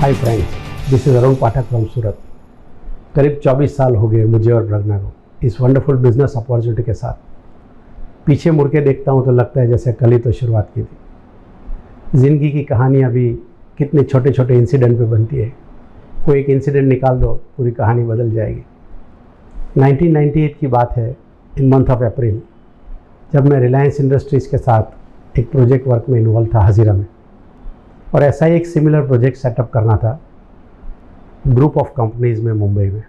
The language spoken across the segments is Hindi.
Hi friends, this is Arun Pathak from Surat. करीब 24 साल हो गए मुझे और प्रज्ञा को इस वंडरफुल बिजनेस अपॉर्चुनिटी के साथ। पीछे मुड़ के देखता हूँ तो लगता है जैसे कल ही तो शुरुआत की थी। ज़िंदगी की कहानियाँ भी कितने छोटे छोटे इंसिडेंट पे बनती है। कोई एक इंसिडेंट निकाल दो, पूरी कहानी बदल जाएगी। 1998 की बात है, इन मंथ ऑफ अप्रैल, जब मैं रिलायंस इंडस्ट्रीज़ के साथ एक प्रोजेक्ट वर्क में इन्वॉल्व था हज़ीरा में। और ऐसा ही एक सिमिलर प्रोजेक्ट सेटअप करना था ग्रुप ऑफ कंपनीज़ में मुंबई में।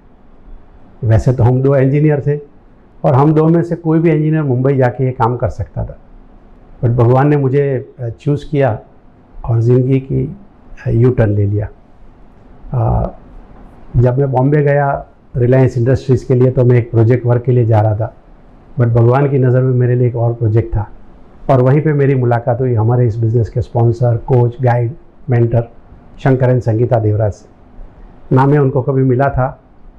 वैसे तो हम 2 इंजीनियर थे और हम 2 में से कोई भी इंजीनियर मुंबई जाके ये काम कर सकता था, बट भगवान ने मुझे चूज़ किया और ज़िंदगी की यू टर्न ले लिया। जब मैं बॉम्बे गया रिलायंस इंडस्ट्रीज़ के लिए तो मैं एक प्रोजेक्ट वर्क के लिए जा रहा था, बट भगवान की नज़र में मेरे लिए एक और प्रोजेक्ट था और वहीं पे मेरी मुलाकात हुई हमारे इस बिज़नेस के sponsor, coach, guide, mentor Shankar and Sangeeta Devraj से। ना मैं उनको कभी मिला था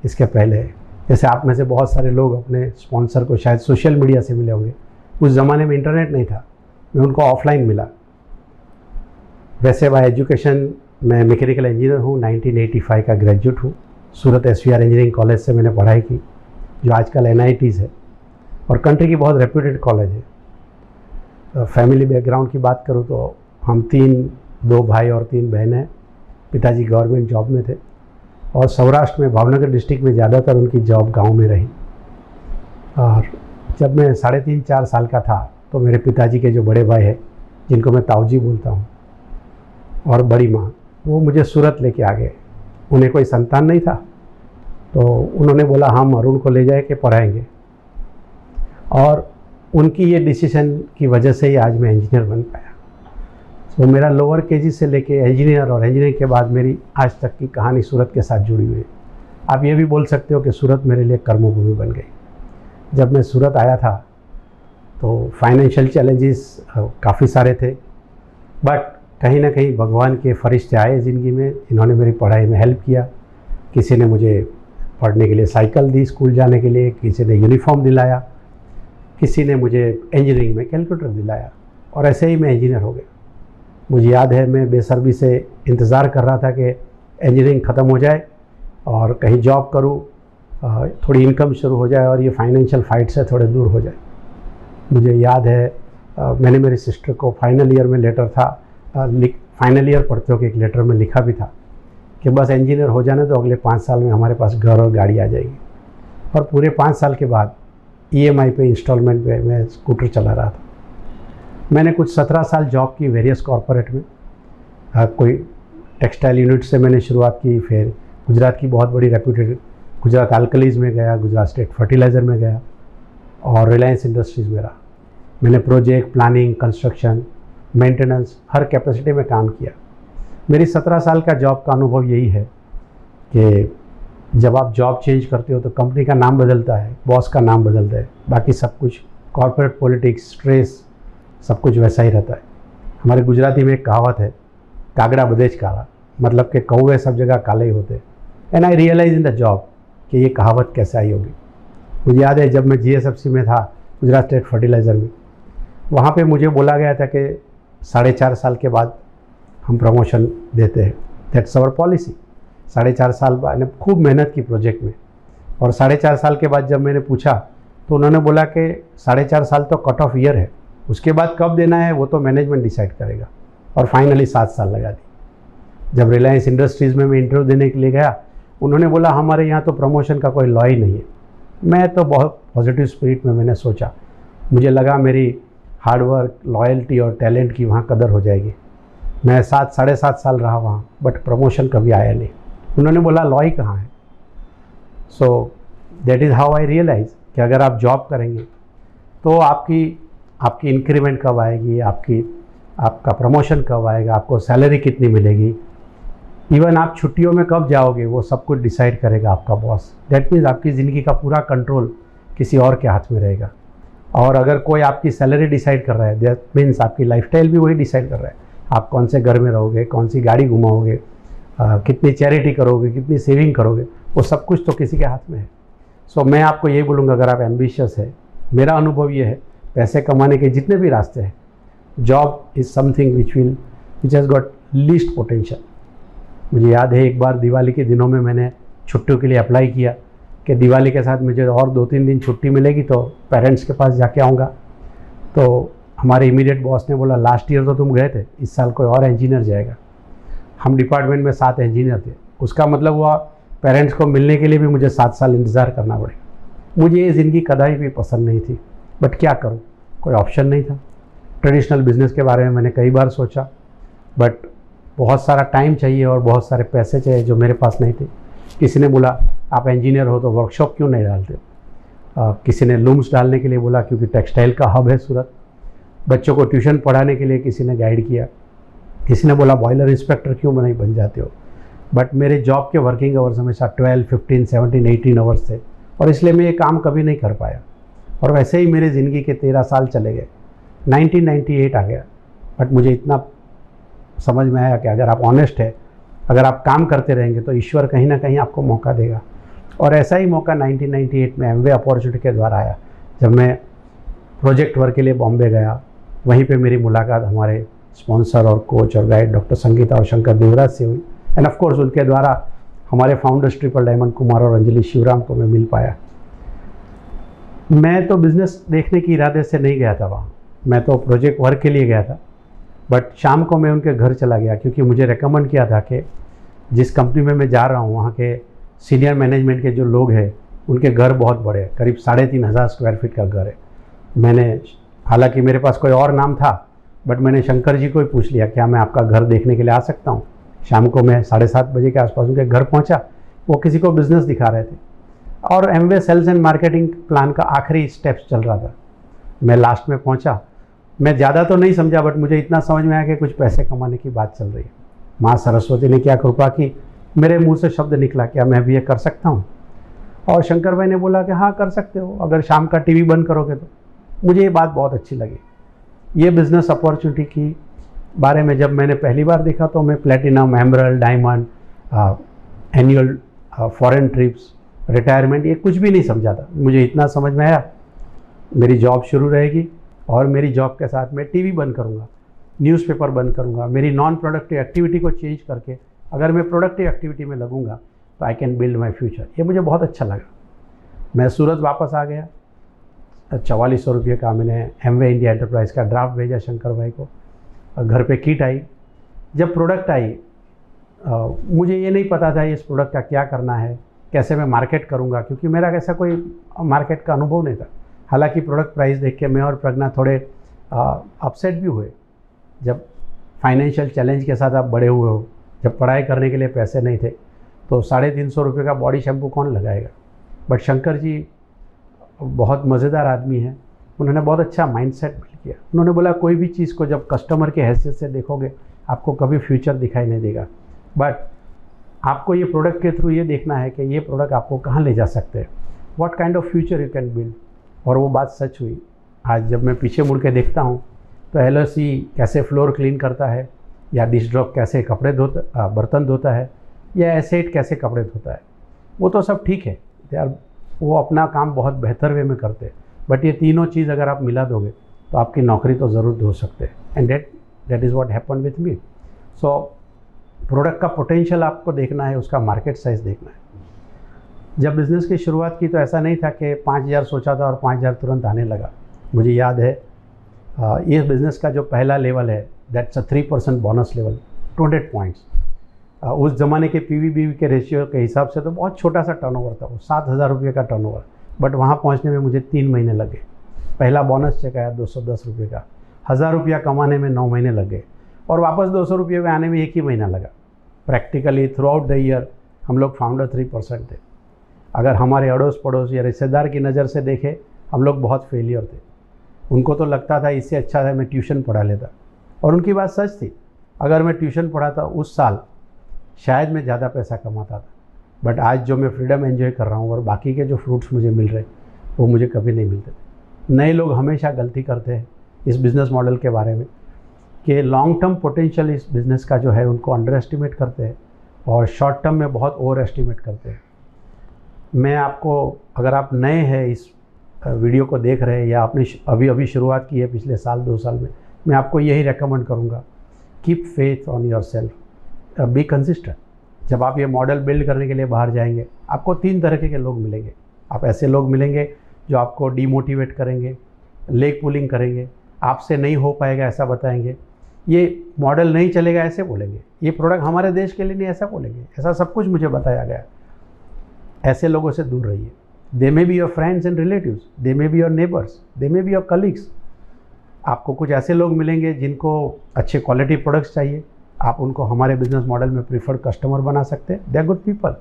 इसके पहले। जैसे आप में से बहुत सारे लोग अपने स्पॉन्सर को शायद सोशल मीडिया से मिले होंगे। उस ज़माने में इंटरनेट नहीं था, मैं उनको ऑफलाइन मिला। वैसे बाय एजुकेशन मैं मैकेनिकल इंजीनियर हूँ, 1985 का ग्रेजुएट हूँ। सूरत SVR इंजीनियरिंग कॉलेज से मैंने पढ़ाई की, जो आजकल NITs है और कंट्री की बहुत रेप्यूटेड कॉलेज है। फैमिली बैकग्राउंड की बात करूँ तो हम 2 भाई और 3 बहनें। पिताजी गवर्नमेंट जॉब में थे और सौराष्ट्र में भावनगर डिस्ट्रिक्ट में ज़्यादातर उनकी जॉब गांव में रही। और जब मैं 3.5-4 साल का था तो मेरे पिताजी के जो बड़े भाई हैं, जिनको मैं ताऊजी बोलता हूँ, और बड़ी माँ, वो मुझे सूरत लेके आ गए। उन्हें कोई संतान नहीं था तो उन्होंने बोला हम अरुण को ले जाए के पढ़ाएंगे। और उनकी ये डिसीजन की वजह से ही आज मैं इंजीनियर बन पाया। तो मेरा लोअर KG से लेके इंजीनियर और इंजीनियरिंग के बाद मेरी आज तक की कहानी सूरत के साथ जुड़ी हुई है। आप ये भी बोल सकते हो कि सूरत मेरे लिए कर्मभूमि बन गई। जब मैं सूरत आया था तो फाइनेंशियल चैलेंजेस काफ़ी सारे थे, बट कहीं ना कहीं भगवान के फरिश्ते आए ज़िंदगी में। इन्होंने मेरी पढ़ाई में हेल्प किया। किसी ने मुझे पढ़ने के लिए साइकिल दी स्कूल जाने के लिए, किसी ने यूनिफॉर्म दिलाया, किसी ने मुझे इंजीनियरिंग में कैलकुलेटर दिलाया, और ऐसे ही मैं इंजीनियर हो गया। मुझे याद है मैं बेसब्री से इंतज़ार कर रहा था कि इंजीनियरिंग ख़त्म हो जाए और कहीं जॉब करूँ, थोड़ी इनकम शुरू हो जाए और ये फाइनेंशियल फाइट से थोड़े दूर हो जाए। मुझे याद है मैंने मेरी सिस्टर को फाइनल ईयर में लेटर था, फाइनल ईयर पढ़ते हो कि एक लेटर में लिखा भी था कि बस इंजीनियर हो जाने तो अगले 5 साल में हमारे पास घर और गाड़ी आ जाएगी। और पूरे 5 साल के बाद EMI पे, इंस्टॉलमेंट पे मैं स्कूटर चला रहा था। मैंने कुछ 17 साल जॉब की वेरियस कॉरपोरेट में। कोई टेक्सटाइल यूनिट से मैंने शुरुआत की, फिर गुजरात की बहुत बड़ी रेप्यूटेड गुजरात अल्कलीज में गया, गुजरात स्टेट फर्टिलाइज़र में गया और रिलायंस इंडस्ट्रीज़ में रहा। मैंने प्रोजेक्ट, प्लानिंग, कंस्ट्रक्शन, मेंटेनेंस, हर कैपेसिटी में काम किया। मेरी 17 साल का जॉब का अनुभव यही है कि जब आप जॉब चेंज करते हो तो कंपनी का नाम बदलता है, बॉस का नाम बदलता है, बाकी सब कुछ कॉर्पोरेट पॉलिटिक्स, स्ट्रेस, सब कुछ वैसा ही रहता है। हमारे गुजराती में एक कहावत है, कागड़ा बदेज काला, मतलब कि कौवे सब जगह काले ही होते हैं। And I realise in the job कि ये कहावत कैसे आई होगी। मुझे याद है जब मैं GSFC में था, गुजरात स्टेट फर्टिलाइज़र में, वहाँ पे मुझे बोला गया था कि 4.5 साल के बाद हम प्रमोशन देते हैं। That's our policy. 4.5 साल बाद खूब मेहनत की प्रोजेक्ट में, और 4.5 साल के बाद जब मैंने पूछा तो उन्होंने बोला कि 4.5 साल तो कट ऑफ ईयर है, उसके बाद कब देना है वो तो मैनेजमेंट डिसाइड करेगा। और फाइनली 7 साल लगा दी। जब रिलायंस इंडस्ट्रीज़ में मैं इंटरव्यू देने के लिए गया, उन्होंने बोला हमारे यहाँ तो प्रमोशन का कोई लॉ ही नहीं है। मैं तो बहुत पॉजिटिव स्पिरिट में मैंने सोचा, मुझे लगा मेरी हार्डवर्क, लॉयल्टी और टैलेंट की वहाँ कदर हो जाएगी। मैं 7-7.5 साल रहा वहाँ, बट प्रमोशन कभी आया नहीं। उन्होंने बोला लॉ ही कहाँ है। So that is how I realise कि अगर आप जॉब करेंगे तो आपकी इंक्रीमेंट कब आएगी, आपका प्रमोशन कब आएगा, आपको सैलरी कितनी मिलेगी, इवन आप छुट्टियों में कब जाओगे, वो सब कुछ डिसाइड करेगा आपका बॉस। दैट मीन्स आपकी ज़िंदगी का पूरा कंट्रोल किसी और के हाथ में रहेगा। और अगर कोई आपकी सैलरी डिसाइड कर रहा है, दैट मीन्स आपकी लाइफस्टाइल भी वही डिसाइड कर रहा है। आप कौन से घर में रहोगे, कौन सी गाड़ी घुमाओगे, कितनी चैरिटी करोगे, कितनी सेविंग करोगे, वो सब कुछ तो किसी के हाथ में है। सो मैं आपको यही बोलूँगा, अगर आप एम्बिशियस है, मेरा अनुभव ये है, पैसे कमाने के जितने भी रास्ते हैं, job is something which has got least potential. मुझे याद है एक बार दिवाली के दिनों में मैंने छुट्टियों के लिए अप्लाई किया कि दिवाली के साथ मुझे और 2-3 दिन छुट्टी मिलेगी तो पेरेंट्स के पास जाके आऊँगा। तो हमारे इमीडिएट बॉस ने बोला लास्ट ईयर तो तुम गए थे, इस साल कोई और इंजीनियर जाएगा। हम डिपार्टमेंट में 7 इंजीनियर थे, उसका मतलब हुआ पेरेंट्स को मिलने के लिए भी मुझे 7 साल इंतज़ार करना पड़ेगा। मुझे ये ज़िंदगी कदाई भी पसंद नहीं थी, बट क्या करूँ, कोई ऑप्शन नहीं था। ट्रेडिशनल बिज़नेस के बारे में मैंने कई बार सोचा, बट बहुत सारा टाइम चाहिए और बहुत सारे पैसे चाहिए जो मेरे पास नहीं थे। किसी ने बोला आप इंजीनियर हो तो वर्कशॉप क्यों नहीं डालते हो। किसी ने लूम्स डालने के लिए बोला क्योंकि टेक्सटाइल का हब है सूरत। बच्चों को ट्यूशन पढ़ाने के लिए किसी ने गाइड किया। किसी ने बोला बॉयलर इंस्पेक्टर क्यों नहीं बन जाते हो। बट मेरे जॉब के वर्किंग आवर्स हमेशा 12, 15, 17, 18 आवर्स थे और इसलिए मैं ये काम कभी नहीं कर पाया। और वैसे ही मेरी ज़िंदगी के 13 साल चले गए। 1998 आ गया, बट मुझे इतना समझ में आया कि अगर आप ऑनेस्ट है, अगर आप काम करते रहेंगे तो ईश्वर कहीं ना कहीं आपको मौका देगा। और ऐसा ही मौका 1998 में एमवे अपॉर्चुनिटी के द्वारा आया। जब मैं प्रोजेक्ट वर्क के लिए बॉम्बे गया, वहीं पे मेरी मुलाकात हमारे स्पॉन्सर और कोच और गाइड डॉक्टर संगीता और शंकर देवराज से हुई। एंड ऑफ कोर्स उनके द्वारा हमारे फाउंडर्स ट्रिपल डायमंड कुमार और अंजलि शिवराम को मैं मिल पाया। मैं तो बिज़नेस देखने के इरादे से नहीं गया था वहाँ, मैं तो प्रोजेक्ट वर्क के लिए गया था। बट शाम को मैं उनके घर चला गया क्योंकि मुझे रेकमेंड किया था कि जिस कंपनी में मैं जा रहा हूँ वहाँ के सीनियर मैनेजमेंट के जो लोग हैं उनके घर बहुत बड़े हैं, करीब 3,500 स्क्वायर फीट का घर है। मैंने, हालांकि मेरे पास कोई और नाम था, बट मैंने शंकर जी को ही पूछ लिया क्या मैं आपका घर देखने के लिए आ सकता हूँ। शाम को मैं 7:30 बजे के आसपास उनके घर पहुँचा। वो किसी को बिज़नेस दिखा रहे थे और Amway sales and marketing plan का आखिरी स्टेप्स चल रहा था। मैं लास्ट में पहुँचा। मैं ज़्यादा तो नहीं समझा, बट मुझे इतना समझ में आया कि कुछ पैसे कमाने की बात चल रही है। माँ सरस्वती ने क्या कृपा की, मेरे मुंह से शब्द निकला क्या मैं भी ये कर सकता हूँ। और शंकर भाई ने बोला कि हाँ कर सकते हो, अगर शाम का टीवी बंद करोगे तो। मुझे ये बात बहुत अच्छी लगी। ये बिज़नेस अपॉर्चुनिटी की बारे में जब मैंने पहली बार देखा तो मैं platinum, emerald, diamond, annual foreign trips, retirement, ये कुछ भी नहीं समझा था। मुझे इतना समझ में आया मेरी जॉब शुरू रहेगी और मेरी जॉब के साथ मैं टीवी बंद करूँगा, न्यूज़पेपर बंद करूँगा। मेरी नॉन प्रोडक्टिव एक्टिविटी को चेंज करके अगर मैं प्रोडक्टिव एक्टिविटी में लगूँगा तो I can build my future. ये मुझे बहुत अच्छा लगा। मैं सूरत वापस आ गया। 4400 रुपये का मैंने एमवे इंडिया एंटरप्राइज़ का ड्राफ्ट भेजा शंकर भाई को। घर पे किट आई। जब प्रोडक्ट आई, मुझे ये नहीं पता था इस प्रोडक्ट का क्या करना है, कैसे मैं मार्केट करूँगा, क्योंकि मेरा ऐसा कोई मार्केट का अनुभव नहीं था। हालांकि प्रोडक्ट प्राइस देख के मैं और प्रज्ञा थोड़े अपसेट भी हुए। जब फाइनेंशियल चैलेंज के साथ आप बड़े हुए हो, जब पढ़ाई करने के लिए पैसे नहीं थे तो 350 रुपये का बॉडी शैम्पू कौन लगाएगा। बट शंकर जी बहुत मज़ेदार आदमी हैं, उन्होंने बहुत अच्छा माइंडसेट बिल्ड किया। उन्होंने बोला कोई भी चीज़ को जब कस्टमर के हैसियत से देखोगे आपको कभी फ्यूचर दिखाई नहीं देगा, बट आपको ये प्रोडक्ट के थ्रू ये देखना है कि ये प्रोडक्ट आपको कहाँ ले जा सकते हैं, what kind of future you can build. और वो बात सच हुई। आज जब मैं पीछे मुड़ के देखता हूँ तो LOC कैसे फ्लोर क्लीन करता है, या डिश ड्रॉप कैसे कपड़े धोता, बर्तन धोता है, या एसेट कैसे कपड़े धोता है, वो तो सब ठीक है यार, वो अपना काम बहुत बेहतर वे में करते हैं। बट ये तीनों चीज़ अगर आप मिला दोगे तो आपकी नौकरी तो ज़रूर धो सकते हैं। And that is what happen with me. So product का पोटेंशियल आपको देखना है, उसका मार्केट साइज़ देखना है। जब बिज़नेस की शुरुआत की तो ऐसा नहीं था कि 5,000 सोचा था और 5,000 तुरंत आने लगा। मुझे याद है ये बिज़नेस का जो पहला लेवल है that's a 3% bonus level, 200 points. उस ज़माने के PV/BV के रेशियो के हिसाब से तो बहुत छोटा सा टर्नओवर था वो, 7,000 रुपये का टर्नओवर। बट वहाँ पहुँचने में मुझे 3 महीने लगे। पहला बोनस चेक आया 210 रुपये का, 1,000 रुपया कमाने में 9 महीने लग गए और वापस 200 रुपये में आने में 1 ही महीना लगा। Practically through out the year हम लोग फाउंडर 3% थे। अगर हमारे अड़ोस पड़ोस या रिश्तेदार की नज़र से देखें, हम लोग बहुत फेलियर थे। उनको तो लगता था इससे अच्छा था मैं ट्यूशन पढ़ा लेता, और उनकी बात सच थी। अगर मैं ट्यूशन पढ़ाता उस साल शायद मैं ज़्यादा पैसा कमाता था। बट आज जो मैं फ्रीडम एंजॉय कर रहा हूँ और बाकी के जो फ्रूट्स मुझे मिल रहे वो मुझे कभी नहीं मिलते थे। नए लोग हमेशा गलती करते हैं इस बिज़नेस मॉडल के बारे में कि लॉन्ग टर्म पोटेंशियल इस बिज़नेस का जो है उनको अंडर एस्टिमेट करते हैं और शॉर्ट टर्म में बहुत ओवर एस्टिमेट करते हैं। मैं आपको, अगर आप नए हैं इस वीडियो को देख रहे हैं या आपने अभी शुरुआत की है पिछले साल 2 साल में, मैं आपको यही रेकमेंड करूँगा, keep faith on your self, be consistent. जब आप ये मॉडल बिल्ड करने के लिए बाहर जाएंगे, आपको 3 तरह के लोग मिलेंगे। आप ऐसे लोग मिलेंगे जो आपको डीमोटिवेट करेंगे, लेग पुलिंग करेंगे, आपसे नहीं हो पाएगा ऐसा बताएंगे, ये मॉडल नहीं चलेगा ऐसे बोलेंगे, ये प्रोडक्ट हमारे देश के लिए नहीं ऐसा बोलेंगे। ऐसा सब कुछ मुझे बताया गया। ऐसे लोगों से दूर रहिए। They may be your friends and relatives, they may be your neighbours, they may be your colleagues. आपको कुछ ऐसे लोग मिलेंगे जिनको अच्छे क्वालिटी प्रोडक्ट्स चाहिए, आप उनको हमारे बिजनेस मॉडल में प्रीफर्ड कस्टमर बना सकते हैं। They are good people,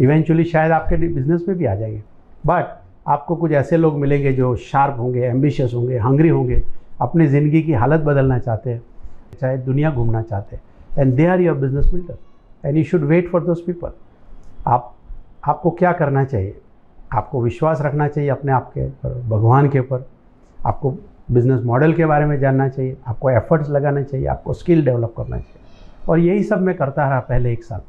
eventually शायद आपके बिजनेस में भी आ जाएंगे। बट आपको कुछ ऐसे लोग मिलेंगे जो शार्प होंगे, एम्बिशियस होंगे, हंग्री होंगे, अपनी ज़िंदगी की हालत बदलना चाहते हैं, चाहे दुनिया घूमना चाहते हैं, and they are your business builder and you should wait for those people. आपको क्या करना चाहिए? आपको विश्वास रखना चाहिए अपने आप के ऊपर, भगवान के ऊपर। आपको बिजनेस मॉडल के बारे में जानना चाहिए, आपको एफर्ट्स लगाना चाहिए, आपको स्किल डेवलप करना चाहिए। और यही सब मैं करता रहा पहले 1 साल,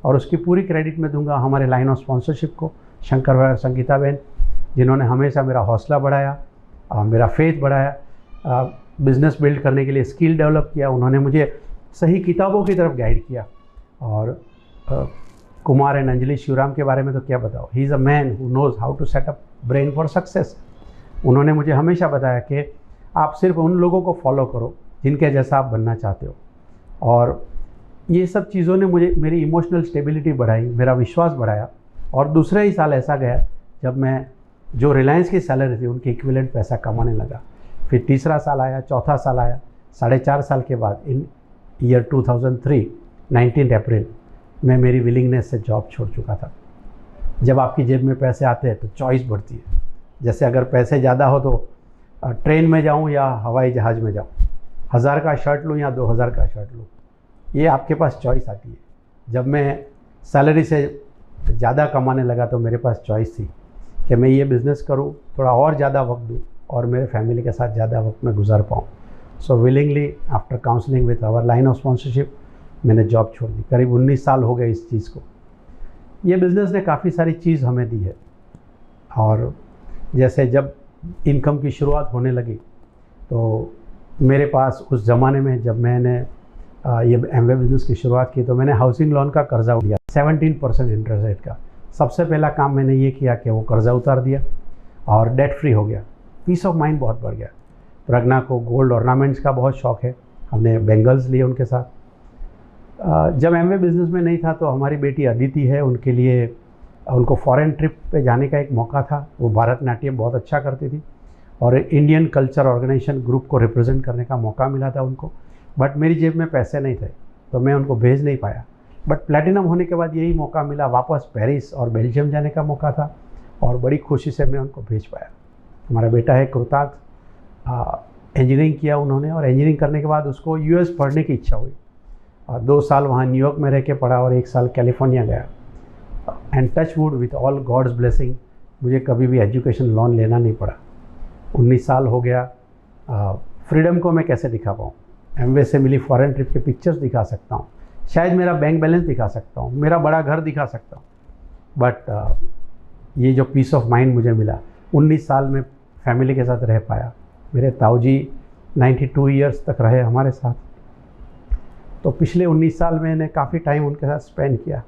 और उसकी पूरी क्रेडिट मैं दूंगा हमारे लाइन ऑफ स्पॉन्सरशिप को, शंकर भाई और संगीता बहन, जिन्होंने हमेशा मेरा हौसला बढ़ाया, मेरा फेथ बढ़ाया, बिज़नेस बिल्ड करने के लिए स्किल डेवलप किया। उन्होंने मुझे सही किताबों की तरफ गाइड किया। और कुमार एंड अंजलि शिवराम के बारे में तो क्या बताओ, he is a man who knows how to set up brain for success. उन्होंने मुझे हमेशा बताया कि आप सिर्फ उन लोगों को फॉलो करो जिनके जैसा आप बनना चाहते हो। और ये सब चीज़ों ने मुझे मेरी इमोशनल स्टेबिलिटी बढ़ाई, मेरा विश्वास बढ़ाया। और दूसरे ही साल ऐसा गया जब मैं जो रिलायंस की सैलरी थी उनके इक्विवेलेंट पैसा कमाने लगा। फिर तीसरा साल आया, चौथा साल आया, 4.5 साल के बाद इन ईयर 2003 19 अप्रैल मैं मेरी विलिंगनेस से जॉब छोड़ चुका था। जब आपकी जेब में पैसे आते हैं तो चॉइस बढ़ती है। जैसे अगर पैसे ज़्यादा हो तो ट्रेन में जाऊं या हवाई जहाज़ में जाऊं, 1000 का शर्ट लूं या 2000 का शर्ट लूं, ये आपके पास चॉइस आती है। जब मैं सैलरी से ज़्यादा कमाने लगा तो मेरे पास चॉइस थी कि मैं ये बिज़नेस करूं, थोड़ा और ज़्यादा वक्त दूं और मेरे फैमिली के साथ ज़्यादा वक्त में गुजार पाऊँ। So willingly after counselling with our line of sponsorship मैंने जॉब छोड़ दी। करीब 19 साल हो गए इस चीज़ को। ये बिज़नेस ने काफ़ी सारी चीज़ हमें दी है। और जैसे जब इनकम की शुरुआत होने लगी तो मेरे पास उस ज़माने में जब मैंने ये एमवे बिज़नेस की शुरुआत की तो मैंने हाउसिंग लोन का कर्जा लिया 17% इंटरेस्ट रेट का। सबसे पहला काम मैंने ये किया कि वो कर्जा उतार दिया और डेट फ्री हो गया। पीस ऑफ माइंड बहुत बढ़ गया। प्रज्ञा को गोल्ड ऑर्नामेंट्स का बहुत शौक़ है, हमने बैंगल्स लिए उनके साथ। जब एमवे बिज़नेस में नहीं था तो हमारी बेटी अदिति है, उनके लिए उनको फॉरेन ट्रिप पे जाने का एक मौका था। वो भरतनाट्यम बहुत अच्छा करती थी और इंडियन कल्चर ऑर्गेनाइजेशन ग्रुप को रिप्रेजेंट करने का मौका मिला था उनको। बट मेरी जेब में पैसे नहीं थे तो मैं उनको भेज नहीं पाया। बट प्लैटिनम होने के बाद यही मौका मिला, वापस पेरिस और बेल्जियम जाने का मौका था और बड़ी खुशी से मैं उनको भेज पाया। हमारा बेटा है कृतार्थ, इंजीनियरिंग किया उन्होंने और इंजीनियरिंग करने के बाद उसको यूएस पढ़ने की इच्छा हुई। 2 साल वहाँ न्यूयॉर्क में रह के पढ़ा और 1 साल कैलिफोर्निया गया। And touch wood with all God's blessing मुझे कभी भी एजुकेशन लोन लेना नहीं पड़ा। 19 साल हो गया। फ्रीडम को मैं कैसे दिखा पाऊँ? एमवे से मिली फॉरेन ट्रिप के पिक्चर्स दिखा सकता हूँ, शायद मेरा बैंक बैलेंस दिखा सकता हूँ, मेरा बड़ा घर दिखा सकता हूँ। बट ये जो पीस ऑफ माइंड मुझे मिला 19 साल में फैमिली के साथ रह पाया। मेरे ताऊजी 92 ईयर्स तक रहे हमारे साथ। तो पिछले 19 साल में मैंने काफ़ी टाइम उनके साथ स्पेंड किया।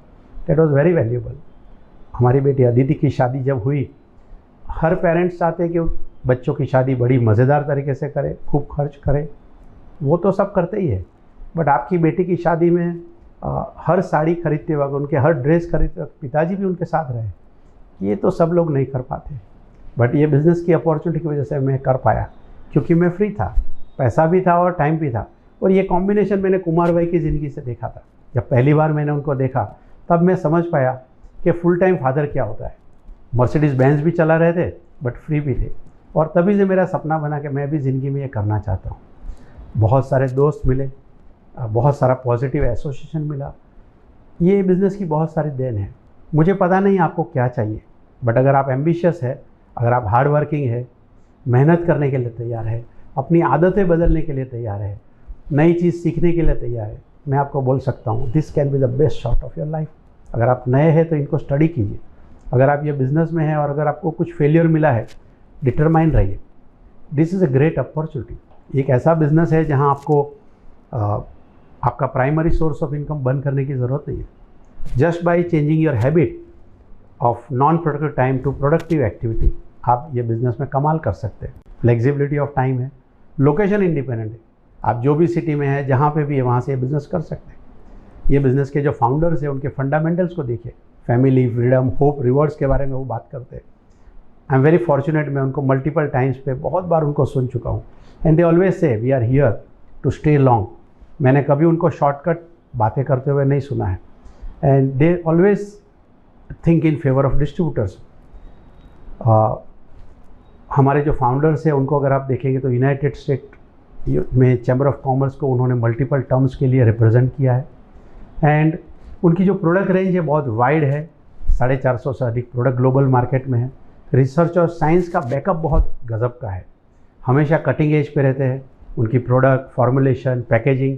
That was very valuable. हमारी बेटी अदिति की शादी जब हुई, हर पेरेंट्स चाहते हैं कि बच्चों की शादी बड़ी मज़ेदार तरीके से करे, खूब खर्च करे, वो तो सब करते ही है। बट आपकी बेटी की शादी में हर साड़ी खरीदते वक्त, उनके हर ड्रेस खरीदते वक्त पिताजी भी उनके साथ रहे, ये तो सब लोग नहीं कर पाते। बट ये बिज़नेस की अपॉर्चुनिटी की वजह से मैं कर पाया क्योंकि मैं फ्री था, पैसा भी था और टाइम भी था। और ये कॉम्बिनेशन मैंने कुमार भाई की ज़िंदगी से देखा था। जब पहली बार मैंने उनको देखा तब मैं समझ पाया कि फुल टाइम फादर क्या होता है। मर्सिडीज़ बेंज भी चला रहे थे बट फ्री भी थे। और तभी से मेरा सपना बना कि मैं भी ज़िंदगी में ये करना चाहता हूँ। बहुत सारे दोस्त मिले, बहुत सारा पॉजिटिव एसोसिएशन मिला। ये बिज़नेस की बहुत सारी देन है। मुझे पता नहीं आपको क्या चाहिए, बट अगर आप एम्बिशियस है, अगर आप हार्ड वर्किंग है, मेहनत करने के लिए तैयार है, अपनी आदतें बदलने के लिए तैयार है, नई चीज़ सीखने के लिए तैयार है, मैं आपको बोल सकता हूँ this can be the best shot of your life. अगर आप नए हैं तो इनको स्टडी कीजिए। अगर आप ये बिज़नेस में हैं और अगर आपको कुछ फेलियर मिला है, डिटरमाइन रहिए। This is a great opportunity. एक ऐसा बिज़नेस है जहाँ आपको आपका प्राइमरी सोर्स ऑफ इनकम बंद करने की ज़रूरत नहीं है। Just by changing your habit of non productive time to productive activity आप ये बिज़नेस में कमाल कर सकते हैं। फ्लेक्सिबिलिटी ऑफ टाइम है, लोकेशन इंडिपेंडेंट है, आप जो भी सिटी में है जहाँ पे भी है वहाँ से ये बिज़नेस कर सकते हैं। ये बिज़नेस के जो फाउंडर्स हैं उनके फंडामेंटल्स को देखिए, फैमिली, फ्रीडम, होप, रिवॉर्ड्स के बारे में वो बात करते हैं। आई एम वेरी फॉर्चुनेट, मैं उनको मल्टीपल टाइम्स पे बहुत बार उनको सुन चुका हूँ। And they always say we are here to stay long. मैंने कभी उनको शॉर्टकट बातें करते हुए नहीं सुना है। And they always think in favour of distributors. हमारे जो फाउंडर्स हैं उनको अगर आप देखेंगे तो यूनाइटेड स्टेट में चैम्बर ऑफ कॉमर्स को उन्होंने मल्टीपल टर्म्स के लिए रिप्रेजेंट किया है। एंड उनकी जो प्रोडक्ट रेंज है बहुत वाइड है, 450 से अधिक प्रोडक्ट ग्लोबल मार्केट में है। रिसर्च और साइंस का बैकअप बहुत गजब का है, हमेशा कटिंग एज पे रहते हैं। उनकी प्रोडक्ट फॉर्मुलेशन, पैकेजिंग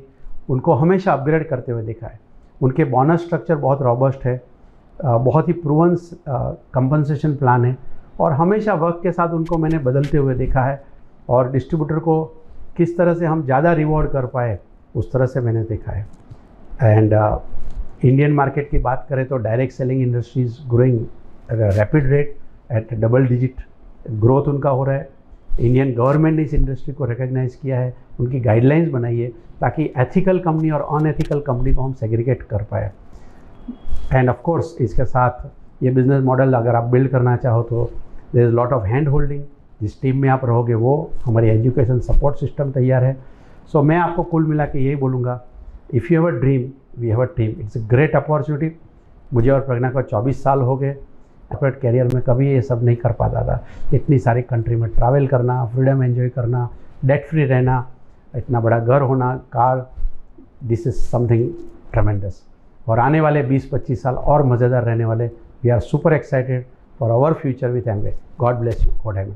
उनको हमेशा अपग्रेड करते हुए देखा है। उनके बोनस स्ट्रक्चर बहुत रॉबस्ट है, बहुत ही प्रूवन कंपनसेशन प्लान है, और हमेशा वक्त के साथ उनको मैंने बदलते हुए देखा है। और डिस्ट्रीब्यूटर को किस तरह से हम ज़्यादा रिवॉर्ड कर पाए उस तरह से मैंने देखा है। एंड इंडियन मार्केट की बात करें तो direct selling industry's growing rapid rate at double digit growth उनका हो रहा है। इंडियन गवर्नमेंट ने इस इंडस्ट्री को रिकग्नाइज़ किया है, उनकी गाइडलाइंस बनाई है ताकि एथिकल कंपनी और अनएथिकल कंपनी को हम सेग्रीगेट कर पाए। एंड ऑफ कोर्स इसके साथ ये बिज़नेस मॉडल अगर आप बिल्ड करना चाहो तो there is lot of hand holding. जिस टीम में आप रहोगे वो हमारी एजुकेशन सपोर्ट सिस्टम तैयार है। सो मैं आपको कुल मिला के यही बोलूँगा, if you have a dream we have a team. It's a great opportunity. मुझे और प्रज्ञा को 24 साल हो गए। कॉर्पोरेट कैरियर में कभी ये सब नहीं कर पाता था, इतनी सारी कंट्री में ट्रैवल करना, फ्रीडम एंजॉय करना, डेट फ्री रहना, इतना बड़ा घर होना, car, this is something tremendous. और आने वाले 20-25 साल और मज़ेदार रहने वाले। We are super excited for our future with Amway. God bless you, God have you.